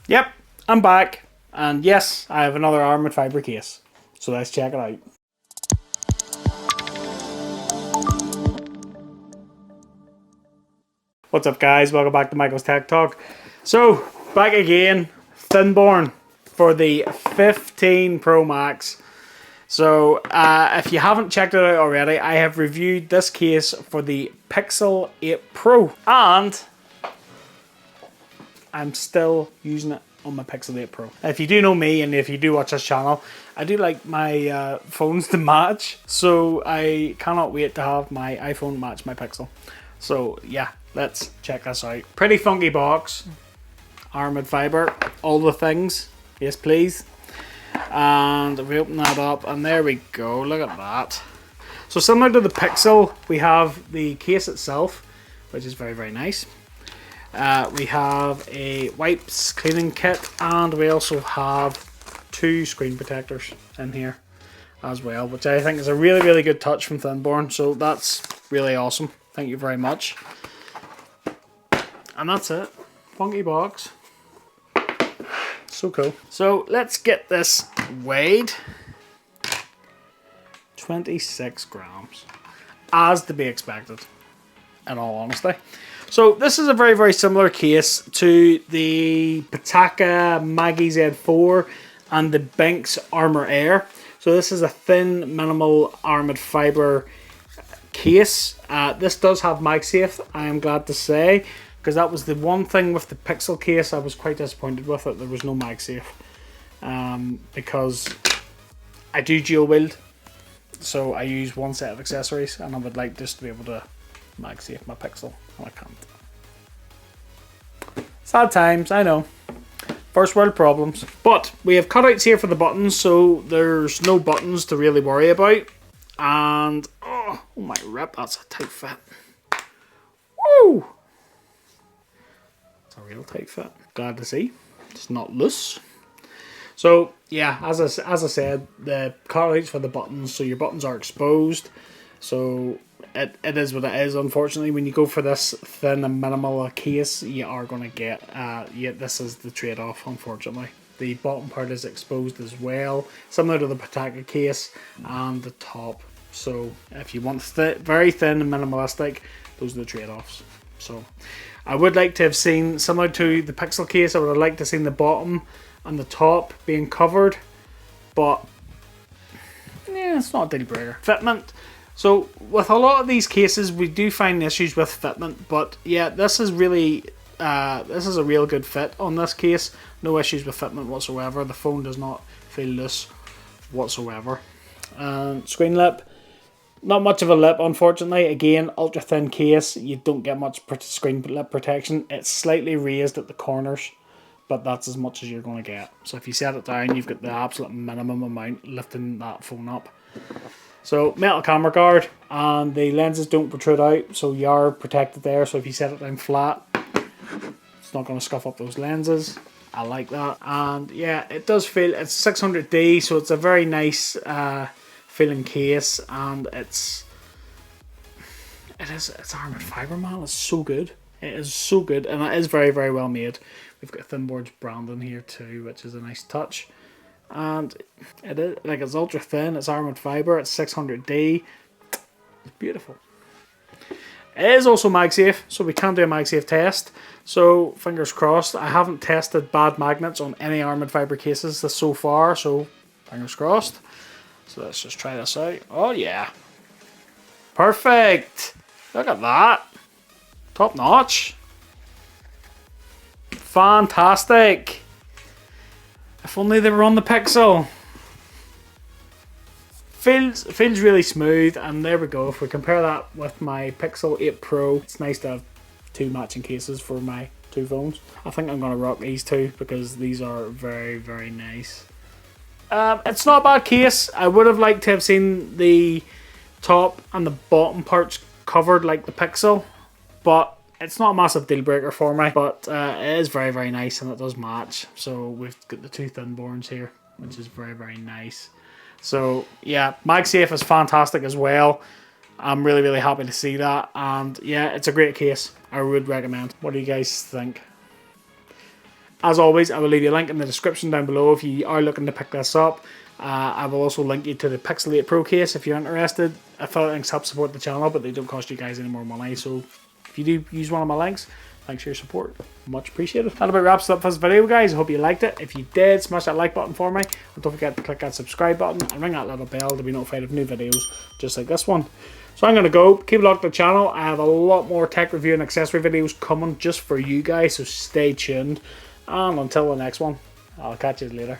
Yep, I'm back. And yes, I have another aramid fiber case. So let's check it out. What's up guys, welcome back to Michael's Tech Talk. So, back again, Thinborne for the 15 Pro Max. So, if you haven't checked it out already, I have reviewed this case for the Pixel 8 Pro. And I'm still using it on my Pixel 8 Pro. If you do know me and if you do watch this channel, I do like my phones to match. So, I cannot wait to have my iPhone match my Pixel. So, yeah. Let's check this out. Pretty funky box. Aramid fiber. All the things. Yes, please. And we open that up, and there we go. Look at that. So similar to the Pixel, we have the case itself, which is very, very nice. We have a wipes cleaning kit, and we also have 2 screen protectors in here as well, which I think is a really, really good touch from Thinborne. So that's really awesome. Thank you very much. And that's it. Funky box. So cool. So let's get this weighed. 26 grams. As to be expected, in all honesty. So this is a very, very similar case to the Pitaka Magafe Z4 and the Binks Armor Air. So this is a thin, minimal aramid fiber case. This does have MagSafe, I am glad to say. Because that was the one thing with the Pixel case I was quite disappointed with, it. There was no MagSafe. Because I do dual wield, so I use one set of accessories, and I would like just to be able to MagSafe my Pixel, and I can't. Sad times, I know. First world problems. But we have cutouts here for the buttons, so there's no buttons to really worry about. And, oh my rip, that's a tight fit. Woo! A real tight fit. Glad to see. It's not loose. So yeah, as I said, the cutouts for the buttons, so your buttons are exposed. So it is what it is. Unfortunately, when you go for this thin and minimal case, you are going to get this is the trade-off. Unfortunately, the bottom part is exposed as well, similar to the Pitaka case, and the top. So if you want very thin and minimalistic, those are the trade-offs. So I would like to have seen, similar to the Pixel case, I would have liked to have seen the bottom and the top being covered, but yeah, it's not a deal breaker. Fitment. So with a lot of these cases, we do find issues with fitment, but yeah, this is really, this is a real good fit on this case. No issues with fitment whatsoever. The phone does not feel loose whatsoever. Screen lip. Not much of a lip, unfortunately. Again, ultra thin case. You don't get much screen lip protection. It's slightly raised at the corners, but that's as much as you're going to get. So if you set it down, you've got the absolute minimum amount lifting that phone up. So metal camera guard, and the lenses don't protrude out, so you are protected there. So if you set it down flat, it's not going to scuff up those lenses. I like that. And yeah, it does feel, it's 600D, so it's a very nice feeling case, and it's aramid fiber, man. It's so good. It is so good, and it is very, very well made. We've got Thinborne's brand in here too, which is a nice touch. And it is like, it's ultra thin. It's aramid fiber. It's 600D. It's beautiful. It is also MagSafe, so we can do a MagSafe test. So fingers crossed. I haven't tested bad magnets on any aramid fiber cases so far, so fingers crossed. So let's just try this out. Oh yeah. Perfect. Look at that. Top notch. Fantastic. If only they were on the Pixel. Feels really smooth, and there we go. If we compare that with my Pixel 8 Pro, it's nice to have 2 matching cases for my 2 phones. I think I'm going to rock these 2 because these are very, very nice. It's not a bad case. I would have liked to have seen the top and the bottom parts covered like the Pixel, but it's not a massive deal breaker for me. But it is very, very nice, and it does match. So we've got the 2 Thinbornes here, which is very, very nice. So yeah, MagSafe is fantastic as well. I'm really, really happy to see that, and yeah, it's a great case. I would recommend. What do you guys think? as always, I will leave you a link in the description down below if you are looking to pick this up. I will also link you to the Pixel 8 Pro case if you're interested. Affiliate links help support the channel, but they don't cost you guys any more money. So if you do use one of my links, thanks for your support. Much appreciated. That about wraps it up for this video, guys. I hope you liked it. If you did, smash that like button for me. And don't forget to click that subscribe button and ring that little bell to be notified of new videos just like this one. So I'm going to go. Keep it locked to the channel. I have a lot more tech review and accessory videos coming just for you guys, so stay tuned. And until the next one, I'll catch you later.